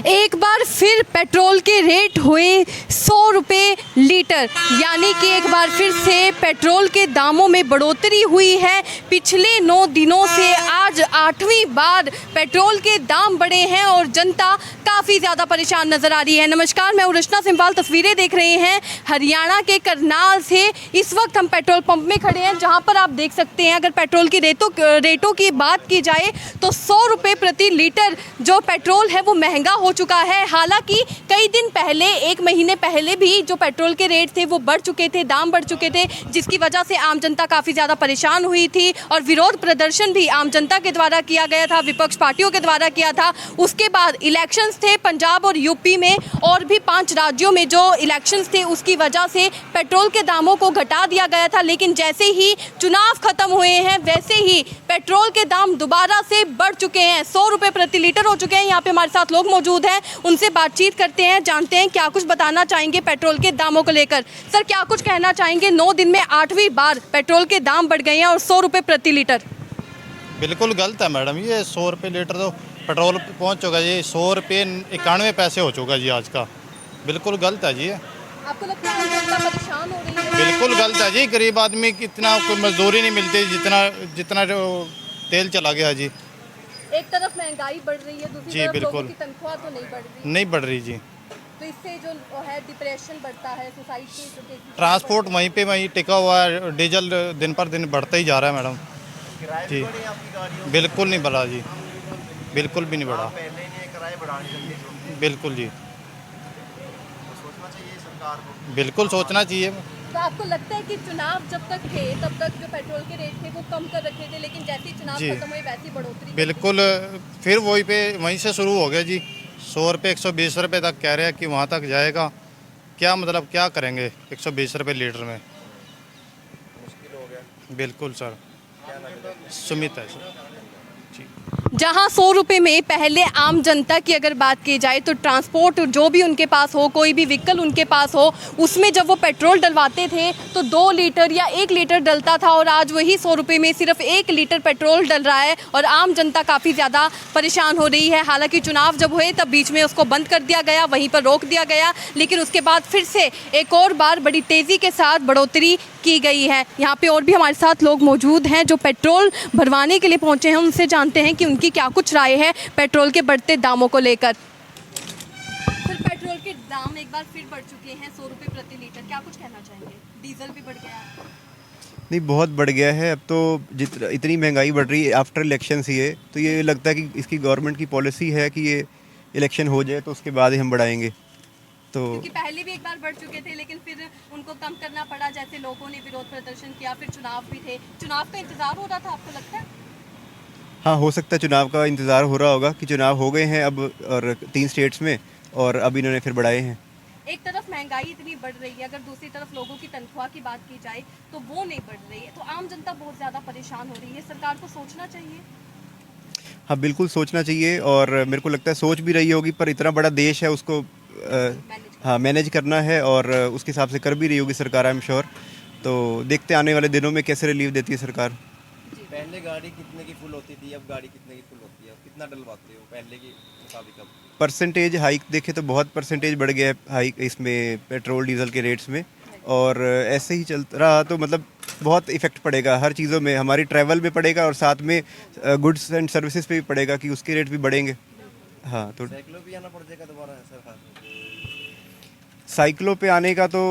एक बार फिर पेट्रोल के रेट हुए 100 रुपये लीटर, यानी कि एक बार फिर से पेट्रोल के दामों में बढ़ोतरी हुई है। पिछले 9 दिनों से आज 8वीं बार पेट्रोल के दाम बढ़े हैं और जनता काफ़ी ज़्यादा परेशान नज़र आ रही है। नमस्कार, मैं उर्वशना सिंपाल, तस्वीरें देख रहे हैं हरियाणा के करनाल से। इस वक्त हम पेट्रोल पंप में खड़े हैं, जहां पर आप देख सकते हैं अगर पेट्रोल की रेटों की बात की जाए तो 100 रुपये प्रति लीटर जो पेट्रोल है वो महंगा हो चुका है। हालांकि कई दिन पहले, 1 महीने पहले भी जो पेट्रोल के रेट थे वो बढ़ चुके थे, दाम बढ़ चुके थे, जिसकी वजह से आम जनता काफ़ी ज़्यादा परेशान हुई थी और विरोध प्रदर्शन भी आम जनता के द्वारा किया गया था, विपक्ष पार्टियों के द्वारा किया था। उसके बाद इलेक्शंस थे पंजाब और यूपी में, और भी 5 राज्यों में जो इलेक्शंस थे उसकी वजह से पेट्रोल के दामों को घटा दिया गया था। लेकिन जैसे ही चुनाव खत्म हुए हैं वैसे ही पेट्रोल के दाम दोबारा से बढ़ चुके हैं, 100 रुपये प्रति लीटर हो चुके हैं। यहाँ पे हमारे साथ लोग मौजूद हैं, उनसे बातचीत करते हैं, जानते हैं क्या कुछ बताना चाहेंगे पेट्रोल के दामों को लेकर। सर, क्या कुछ कहना चाहेंगे? 9 दिन में 8वीं बार पेट्रोल के दाम बढ़ गए हैं और 100 रुपये प्रति लीटर। बिल्कुल गलत है मैडम, ये 100 रुपये लीटर तो पेट्रोल पहुंच चुका जी, 100 रुपये 91 पैसे हो चुका जी आज का। बिल्कुल गलत है जी। आपको लगता है जनता परेशान हो रही है? बिल्कुल गलत है जी, गरीब आदमी की इतना कोई मजदूरी नहीं मिलती जितना जो तेल चला गया जी। एक तरफ महंगाई बढ़ रही है, दूसरी तरफ लोगों की तनख्वाह तो नहीं बढ़ रही जी। तो इससे जो है डिप्रेशन बढ़ता है, सोसाइटी ट्रांसपोर्ट वहीं टिका हुआ है, डीजल दिन पर दिन बढ़ता ही जा रहा है मैडम जी। बिल्कुल नहीं बढ़ा जी, बिल्कुल भी नहीं बढ़ा। बिल्कुल जी, बिल्कुल सोचना चाहिए। तो आपको लगता है कि चुनाव जब तक थे तब तक जो पेट्रोल के रेट थे वो कम कर रखे थे, लेकिन जैसे ही चुनाव खत्म हुए वैसी बढ़ोतरी? बिल्कुल, फिर वहीं से शुरू हो गया जी। 100 रुपये 120 रुपये तक कह रहे हैं कि वहाँ तक जाएगा। क्या मतलब क्या करेंगे 120 रुपये लीटर में? मुश्किल हो गया। बिल्कुल सर। सुमित है सर। जहां 100 रुपये में पहले आम जनता की अगर बात की जाए तो ट्रांसपोर्ट जो भी उनके पास हो, कोई भी व्हीकल उनके पास हो, उसमें जब वो पेट्रोल डलवाते थे तो 2 लीटर या 1 लीटर डलता था, और आज वही 100 रुपये में सिर्फ 1 लीटर पेट्रोल डल रहा है और आम जनता काफ़ी ज़्यादा परेशान हो रही है। हालांकि चुनाव जब हुए तब बीच में उसको बंद कर दिया गया, वहीं पर रोक दिया गया, लेकिन उसके बाद फिर से एक और बार बड़ी तेज़ी के साथ बढ़ोतरी की गई है। यहाँ पे और भी हमारे साथ लोग मौजूद हैं जो पेट्रोल भरवाने के लिए पहुँचे हैं, उनसे जानते हैं कि उनकी क्या कुछ राय है पेट्रोल के बढ़ते दामों को लेकर। फिर पेट्रोल के दाम एक बार फिर बढ़ चुके हैं 100 रुपये प्रति लीटर, क्या कुछ कहना चाहेंगे? डीजल भी बढ़ गया है। नहीं, बहुत बढ़ गया है। अब तो इतनी महंगाई बढ़ रही है आफ्टर इलेक्शंस ही है, तो ये लगता है कि इसकी गवर्नमेंट की पॉलिसी है कि ये इलेक्शन हो जाए तो उसके बाद ही हम बढ़ाएंगे। तो क्योंकि पहले भी एक बार बढ़ चुके थे लेकिन फिर उनको कम करना पड़ा, जैसे लोगों ने विरोध प्रदर्शन किया, फिर चुनाव भी थे। चुनाव का इंतजार हो रहा था, आपको लगता है? हाँ, हो सकता है चुनाव का इंतज़ार हो रहा होगा कि चुनाव हो गए हैं अब, और 3 स्टेट्स में, और अब इन्होंने फिर बढ़ाए हैं। एक तरफ महंगाई इतनी बढ़ रही है, अगर दूसरी तरफ लोगों की तनख्वाह की बात की जाए तो वो नहीं बढ़ रही है, तो आम जनता बहुत ज़्यादा परेशान हो रही है। सरकार को सोचना चाहिए। हाँ, बिल्कुल सोचना चाहिए, और मेरे को लगता है सोच भी रही होगी, पर इतना बड़ा देश है, उसको मैनेज करना है, और उसके हिसाब से कर भी रही होगी सरकार, आई एम श्योर। तो देखते आने वाले दिनों में कैसे रिलीफ देती है सरकार। पहले गाड़ी कितने की फुल होती थी, अब गाड़ी कितने की फुल होती है? कितना डलवाते हो पहले के मुताबिक? अब परसेंटेज हाइक देखे तो बहुत परसेंटेज बढ़ गया है हाइक इसमें, पेट्रोल डीजल के रेट्स में, और ऐसे ही चलता रहा तो मतलब बहुत इफेक्ट पड़ेगा हर चीज़ों में, हमारी ट्रैवल में पड़ेगा और साथ में गुड्स एंड सर्विसेज पे भी पड़ेगा कि उसके रेट भी बढ़ेंगे। हाँ, तो साइकिलों पे आना पड़ जाएगा दोबारा सरकार? साइकिलों पे आने का तो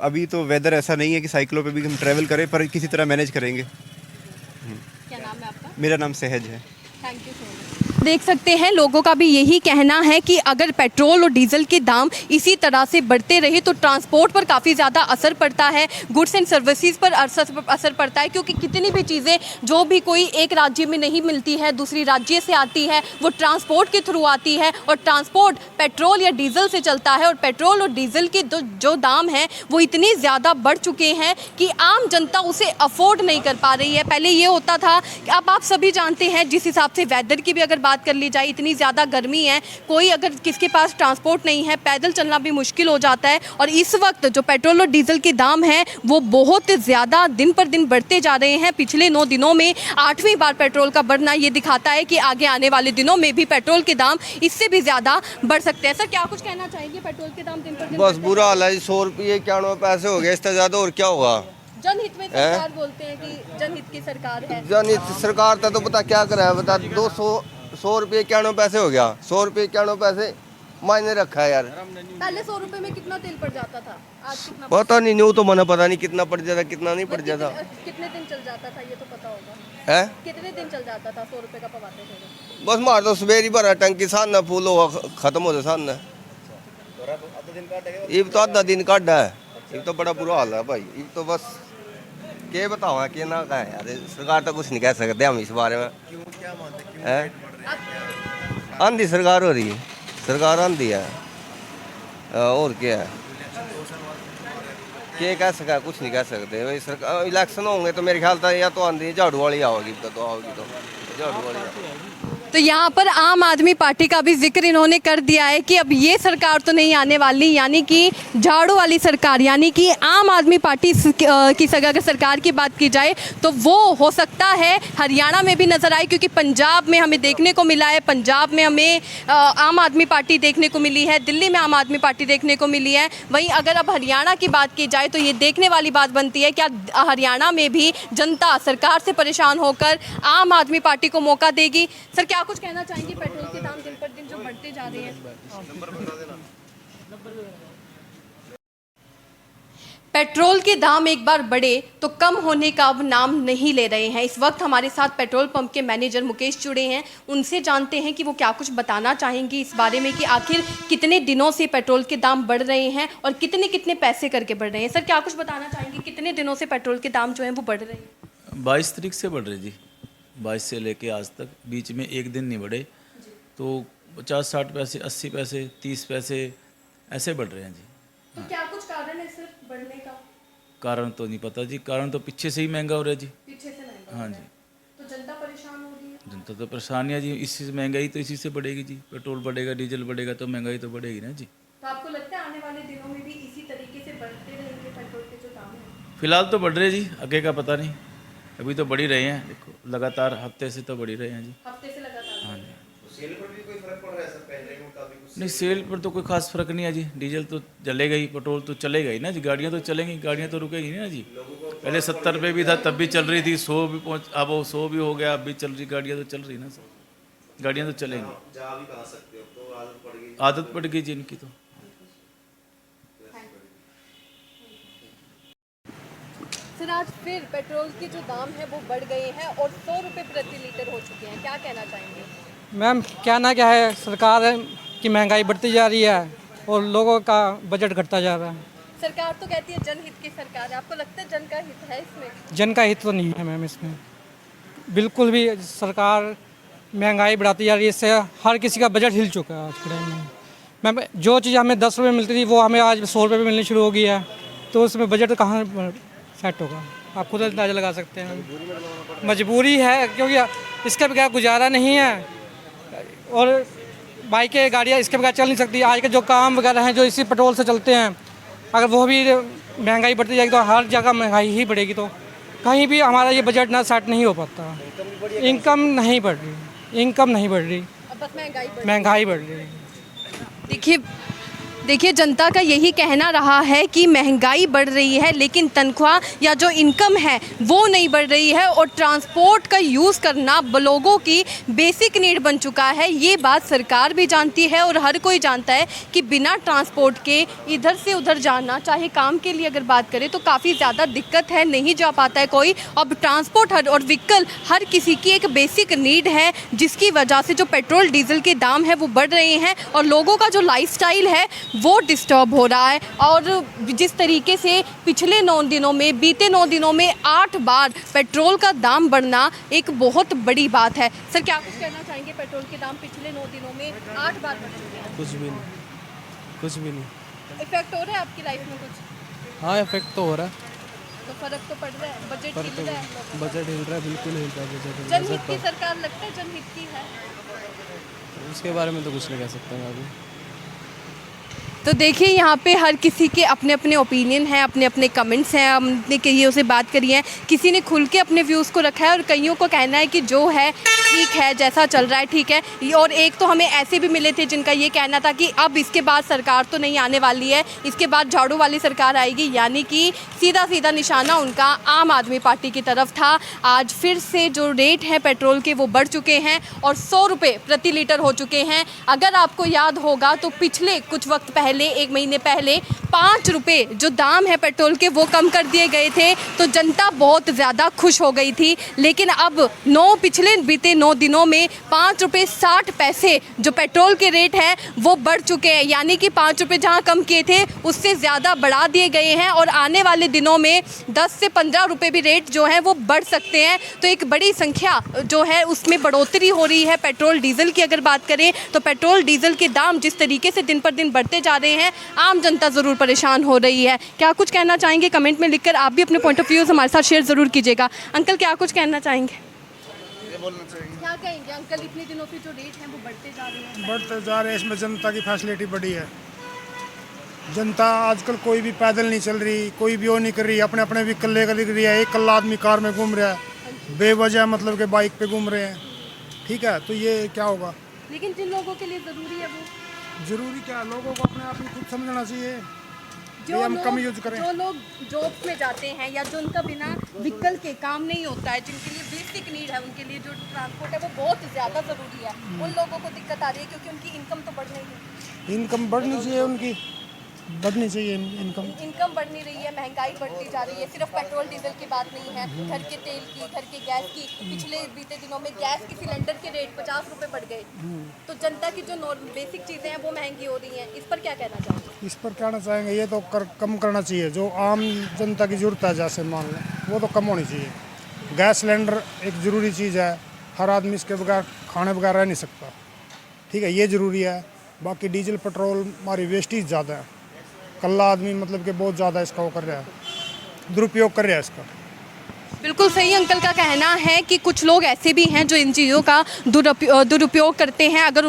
अभी तो वेदर ऐसा नहीं है कि साइकिलों पे भी हम ट्रैवल करें, पर किसी तरह मैनेज करेंगे। क्या नाम है आपका? मेरा नाम सहज है। Thank you so much. देख सकते हैं लोगों का भी यही कहना है कि अगर पेट्रोल और डीजल के दाम इसी तरह से बढ़ते रहे तो ट्रांसपोर्ट पर काफ़ी ज़्यादा असर पड़ता है, गुड्स एंड सर्विसेज पर असर पड़ता है, क्योंकि कितनी भी चीज़ें जो भी कोई एक राज्य में नहीं मिलती है दूसरी राज्य से आती है, वो ट्रांसपोर्ट के थ्रू आती है, और ट्रांसपोर्ट पेट्रोल या डीजल से चलता है, और पेट्रोल और डीजल के जो दाम हैं वो इतनी ज़्यादा बढ़ चुके हैं कि आम जनता उसे अफोर्ड नहीं कर पा रही है। पहले ये होता था कि अब आप सभी जानते हैं, जिस हिसाब से वेदर की भी अगर बात कर ली जाए, इतनी ज़्यादा गर्मी है, कोई अगर किसके पास ट्रांसपोर्ट नहीं है, पैदल चलना भी मुश्किल हो जाता है। और इस वक्त जो पेट्रोल और डीजल के दाम हैं वो बहुत ज़्यादा दिन पर दिन बढ़ते जा रहे हैं। पिछले 9 दिनों में 8वीं बार पेट्रोल का बढ़ना ये दिखाता है कि आगे आने वाले दिनों में भी पेट्रोल के दाम इससे भी ज़्यादा बढ़ सकते हैं। सर क्या कुछ कहना चाहेंगे, पेट्रोल के दाम दिन पर दिन बस बुरा हाल है, 100 रुपये 91 पैसे हो गए, इससे ज़्यादा और क्या होगा। जनहित में सरकार बोलते हैं कि जनहित की सरकार है। जनहित सरकार था तो पता क्या करा है, बता 100 रुपये 91 पैसे हो गया, 100 रुपये 91 पैसे मायने रखा है यार। पहले 100 रुपए में कितना तेल पड़ जाता था, आज कितना पता नहीं, न्यू तो मना पता नहीं कितना पड़ जाता कितना नहीं पड़ जाता कितने दिन चल जाता था ये तो पता होगा है। कितने दिन चल जाता था 100 रुपए का पवाते थे? बस मार तो सवेरी भरा टंकी सामने फूल हुआ खत्म हो जाए सामने। ये तो आधा दिन काटा है, ये तो बड़ा बुरा हाल है भाई। ये तो बस क्या बताओ कि ना का है यार, सरकार तो कुछ नहीं कह सकते हम इस बारे में। है आंधी सरकार हो रही है, सरकार आंधी है और क्या है, क्या कह सका, कुछ नहीं कह सकते भाई। सरकार इलेक्शन होंगे तो मेरे ख्याल से या तो आंधी झाड़ू वाली आओगी, तो आओगी तो झाड़ू वाली। तो यहाँ पर आम आदमी पार्टी का भी जिक्र इन्होंने कर दिया है कि अब ये सरकार तो नहीं आने वाली, यानी कि झाड़ू वाली सरकार, यानी कि आम आदमी पार्टी की अगर सरकार की बात की जाए तो वो हो सकता है हरियाणा में भी नज़र आए, क्योंकि पंजाब में हमें देखने को मिला है, पंजाब में हमें आम आदमी पार्टी देखने को मिली है, दिल्ली में आम आदमी पार्टी देखने को मिली है। वहीं अगर अब हरियाणा की बात की जाए तो ये देखने वाली बात बनती है क्या हरियाणा में भी जनता सरकार से परेशान होकर आम आदमी पार्टी को मौका देगी। सर क्या कुछ कहना चाहेंगे, पेट्रोल के दाम दिन पर दिन जो बढ़ते जा रहे हैं? पेट्रोल के दाम एक बार बढ़े तो कम होने का अब नाम नहीं ले रहे हैं। इस वक्त हमारे साथ पेट्रोल पंप के मैनेजर मुकेश जुड़े हैं, उनसे जानते हैं कि वो क्या कुछ बताना चाहेंगे इस बारे में कि आखिर कितने दिनों से पेट्रोल के दाम बढ़ रहे हैं और कितने कितने पैसे करके बढ़ रहे हैं। सर क्या कुछ बताना चाहेंगे, कितने दिनों से पेट्रोल के दाम जो हैं वो बढ़ रहे हैं? 22 तारीख से बढ़ रहे जी, 22 से लेके आज तक, बीच में एक दिन नहीं बढ़े, तो 50-60 पैसे, 80 पैसे, 30 पैसे ऐसे बढ़ रहे हैं जी। तो क्या कुछ कारण है सर बढ़ने का? कारण तो नहीं पता जी, कारण तो पीछे से ही महंगा हो रहा है जी। पीछे से महंगा? हाँ जी, तो जनता परेशान हो रही है? जनता तो परेशानी है जी, इसी से महंगाई तो इसी से बढ़ेगी जी। पेट्रोल बढ़ेगा, डीजल बढ़ेगा तो महंगाई तो बढ़ेगी ना जी। तो आपको लगता है आने वाले दिनों में भी इसी तरीके से बढ़ते रहेंगे पेट्रोल के जो दाम हैं? फिलहाल तो बढ़ रहे जी, आगे का पता नहीं, अभी तो बढ़ ही रहे हैं। देखो लगातार हफ्ते से तो बढ़ ही रहे हैं जी। हफ्ते से लगातार? हाँ जी। सेल पर भी कोई फर्क पड़ रहा है सर, पहले के मुकाबले कुछ? नहीं, सेल पर तो कोई खास फर्क नहीं है जी, डीजल तो चलेगा ही, पेट्रोल तो चलेगा ही ना जी, गाड़ियाँ तो चलेंगी, गाड़ियाँ तो रुकेगी नहीं ना जी। पहले 70 रुपये भी था तब भी चल रही थी, 100 भी पहुँच, अब वो 100 भी हो गया, अब भी चल रही, गाड़ियाँ तो चल रही ना सर, गाड़ियाँ तो चलेंगी। जा भी कहा सकते हो, तो आदत पड़ गई। आदत पड़ गई जी इनकी तो। सर आज फिर पेट्रोल के जो दाम है वो बढ़ गए हैं और 100 रुपये प्रति लीटर हो चुके हैं, क्या कहना चाहेंगे? मैम कहना क्या है, सरकार की महंगाई बढ़ती जा रही है और लोगों का बजट घटता जा रहा है। सरकार तो कहती है जनहित की सरकार है, आपको लगता है जन का हित है इसमें? जन का हित तो नहीं है मैम इसमें, बिल्कुल भी। सरकार महंगाई बढ़ाती जा रही है, इससे हर किसी का बजट हिल चुका है आज के टाइम में। मैम जो चीज़ हमें 10 रुपये मिलती थी वो हमें आज 100 रुपये में मिलनी शुरू हो गई है, तो उसमें बजट कहाँ सेट होगा, आप खुद अंदाजा लगा सकते हैं। मजबूरी है क्योंकि इसके बगैर गुजारा नहीं है, और बाइकें गाड़ियाँ इसके बगैर चल नहीं सकती। आज के जो काम वगैरह हैं जो इसी पेट्रोल से चलते हैं, अगर वो भी महंगाई बढ़ती जाएगी तो हर जगह महंगाई ही बढ़ेगी, तो कहीं भी हमारा ये बजट ना सेट नहीं हो पाता। इनकम नहीं बढ़ रही, इनकम नहीं बढ़ रही, अब बस महंगाई बढ़ रही है। देखिए जनता का यही कहना रहा है कि महंगाई बढ़ रही है लेकिन तनख्वाह या जो इनकम है वो नहीं बढ़ रही है, और ट्रांसपोर्ट का यूज़ करना लोगों की बेसिक नीड बन चुका है। ये बात सरकार भी जानती है और हर कोई जानता है कि बिना ट्रांसपोर्ट के इधर से उधर जाना, चाहे काम के लिए अगर बात करें तो काफ़ी ज़्यादा दिक्कत है, नहीं जा पाता है कोई। अब ट्रांसपोर्ट और व्हीकल हर किसी की एक बेसिक नीड है, जिसकी वजह से जो पेट्रोल डीजल के दाम है वो बढ़ रहे हैं और लोगों का जो लाइफस्टाइल है वो डिस्टर्ब हो रहा है। और जिस तरीके से पिछले 9 दिनों में, बीते 9 दिनों में 8 बार पेट्रोल का दाम बढ़ना एक बहुत बड़ी बात है। सर क्या कुछ कहना चाहेंगे, पेट्रोल के दाम पिछले 9 दिनों में 8 बार बढ़ चुके हैं? कुछ भी नहीं, कुछ भी नहीं। इफेक्ट हो रहा है आपकी लाइफ में कुछ? हाँ इफेक्ट तो हो रहा है, तो फर्क तो पड़ रहा है, बजट हिल रहा है, बजट हिल रहा है, बिल्कुल हिल रहा है बजट। जनहित की सरकार लगता है जनहित की है? उसके बारे में तो कुछ नहीं कह सकता मैं अभी। तो देखिए यहाँ पे हर किसी के अपने अपने ओपिनियन हैं, अपने अपने कमेंट्स हैं। हमने कईयों से बात करी है, किसी ने खुल के अपने व्यूज़ को रखा है और कईयों को कहना है कि जो है ठीक है, जैसा चल रहा है ठीक है। और एक तो हमें ऐसे भी मिले थे जिनका ये कहना था कि अब इसके बाद सरकार तो नहीं आने वाली है, इसके बाद झाड़ू वाली सरकार आएगी, यानी कि सीधा सीधा निशाना उनका आम आदमी पार्टी की तरफ था। आज फिर से जो रेट है पेट्रोल के वो बढ़ चुके हैं और 100 रुपये प्रति लीटर हो चुके हैं। अगर आपको याद होगा तो पिछले कुछ वक्त पहले, 1 महीने पहले 5 रुपये जो दाम है पेट्रोल के वो कम कर दिए गए थे, तो जनता बहुत ज़्यादा खुश हो गई थी। लेकिन अब पिछले बीते 9 दिनों में 5 रुपये 60 पैसे जो पेट्रोल के रेट है वो बढ़ चुके हैं, यानी कि 5 रुपये जहाँ कम किए थे उससे ज़्यादा बढ़ा दिए गए हैं और आने वाले दिनों में 10 से 15 रुपये भी रेट जो है वो बढ़ सकते हैं। तो एक बड़ी संख्या जो है उसमें बढ़ोतरी हो रही है। पेट्रोल डीजल की अगर बात करें तो पेट्रोल डीजल के दाम जिस तरीके से दिन पर दिन बढ़ते जा रहे हैं, आम जनता ज़रूर परेशान हो रही है। क्या कुछ कहना चाहेंगे कमेंट में लिखकर, आप भी अपने पॉइंट ऑफ व्यूज़ हमारे साथ शेयर ज़रूर कीजिएगा। अंकल क्या कुछ कहना चाहेंगे? क्या कहेंगे अंकल, इतने दिनों से जो रेट हैं वो बढ़ते जा रहे हैं? इसमें जनता की फैसिलिटी बढ़ी है। जनता आजकल कोई भी पैदल नहीं चल रही, कोई भी वो नहीं कर रही, अपने अपने भी कल्ले कर रही है। एक कल्ला आदमी कार में घूम रहा है, बेवजह मतलब के बाइक पे घूम रहे हैं। ठीक है, तो ये क्या होगा? लेकिन जिन लोगों के लिए ज़रूरी है वो जरूरी क्या, लोगों को अपने आप ही खुद समझना चाहिए। जो हम लोग कम यूज करें। जो लोग जॉब में जाते हैं या जो उनका बिना व्हीकल के काम नहीं होता है, जिनके लिए बेसिक नीड है, उनके लिए जो ट्रांसपोर्ट है वो बहुत ज़्यादा ज़रूरी है, उन लोगों को दिक्कत आ रही है क्योंकि उनकी इनकम तो बढ़ नहीं रही। इनकम बढ़नी चाहिए, उनकी बढ़नी चाहिए इनकम बढ़ नहीं रही है, महंगाई बढ़ती जा रही है। सिर्फ पेट्रोल डीजल की बात नहीं है, घर के तेल की, घर के गैस की। पिछले बीते दिनों में गैस के सिलेंडर के रेट 50 रुपये बढ़ गए। तो जनता की जो बेसिक चीज़ें हैं वो महंगी हो रही हैं। इस पर क्या कहना चाहेंगे? इस पर कहना चाहेंगे ये तो कम करना चाहिए। जो आम जनता की जरूरत है, जैसे मान लें, वो तो कम होनी चाहिए। गैस सिलेंडर एक ज़रूरी चीज़ है, हर आदमी इसके बगैर खाने बगैर रह नहीं सकता। ठीक है, ये ज़रूरी है। बाकी डीजल पेट्रोल हमारी वेस्टेज ज़्यादा है, कल्ला आदमी मतलब कि बहुत ज़्यादा इसका वो कर रहा है, दुरुपयोग कर रहा है इसका। बिल्कुल सही अंकल का कहना है कि कुछ लोग ऐसे भी हैं जो इन चीज़ों का दुरुपयोग करते हैं। अगर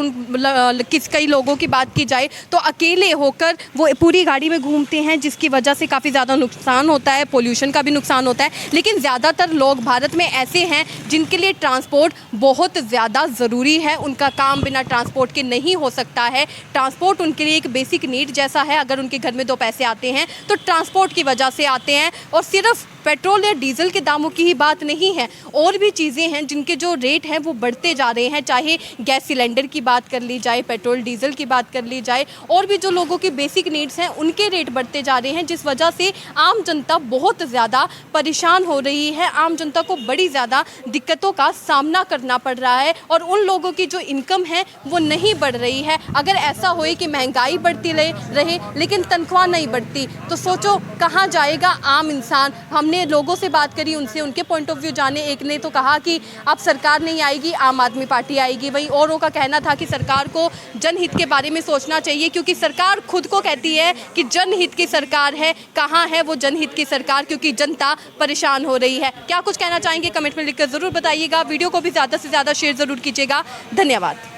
कई लोगों की बात की जाए तो अकेले होकर वो पूरी गाड़ी में घूमते हैं, जिसकी वजह से काफ़ी ज़्यादा नुकसान होता है, पोल्यूशन का भी नुकसान होता है। लेकिन ज़्यादातर लोग भारत में ऐसे हैं जिनके लिए ट्रांसपोर्ट बहुत ज़्यादा ज़रूरी है। उनका काम बिना ट्रांसपोर्ट के नहीं हो सकता है। ट्रांसपोर्ट उनके लिए एक बेसिक नीड जैसा है। अगर उनके घर में 2 पैसे आते हैं तो ट्रांसपोर्ट की वजह से आते हैं। और सिर्फ पेट्रोल या डीजल के दामों की ही बात नहीं है, और भी चीज़ें हैं जिनके जो रेट हैं वो बढ़ते जा रहे हैं। चाहे गैस सिलेंडर की बात कर ली जाए, पेट्रोल डीजल की बात कर ली जाए, और भी जो लोगों की बेसिक नीड्स हैं उनके रेट बढ़ते जा रहे हैं, जिस वजह से आम जनता बहुत ज़्यादा परेशान हो रही है। आम जनता को बड़ी ज़्यादा दिक्कतों का सामना करना पड़ रहा है और उन लोगों की जो इनकम है वो नहीं बढ़ रही है। अगर ऐसा होए कि महंगाई बढ़ती रहे लेकिन तनख्वाह नहीं बढ़ती तो सोचो कहाँ जाएगा आम इंसान। हमने लोगों से बात करी, उनसे उनके पॉइंट ऑफ व्यू जाने। एक ने तो कहा कि अब सरकार नहीं आएगी, आम आदमी पार्टी आएगी। वहीं औरों का कहना था कि सरकार को जनहित के बारे में सोचना चाहिए, क्योंकि सरकार खुद को कहती है कि जनहित की सरकार है। कहाँ है वो जनहित की सरकार, क्योंकि जनता परेशान हो रही है। क्या कुछ कहना चाहेंगे कमेंट में लिखकर ज़रूर बताइएगा। वीडियो को भी ज़्यादा से ज़्यादा शेयर ज़रूर कीजिएगा। धन्यवाद।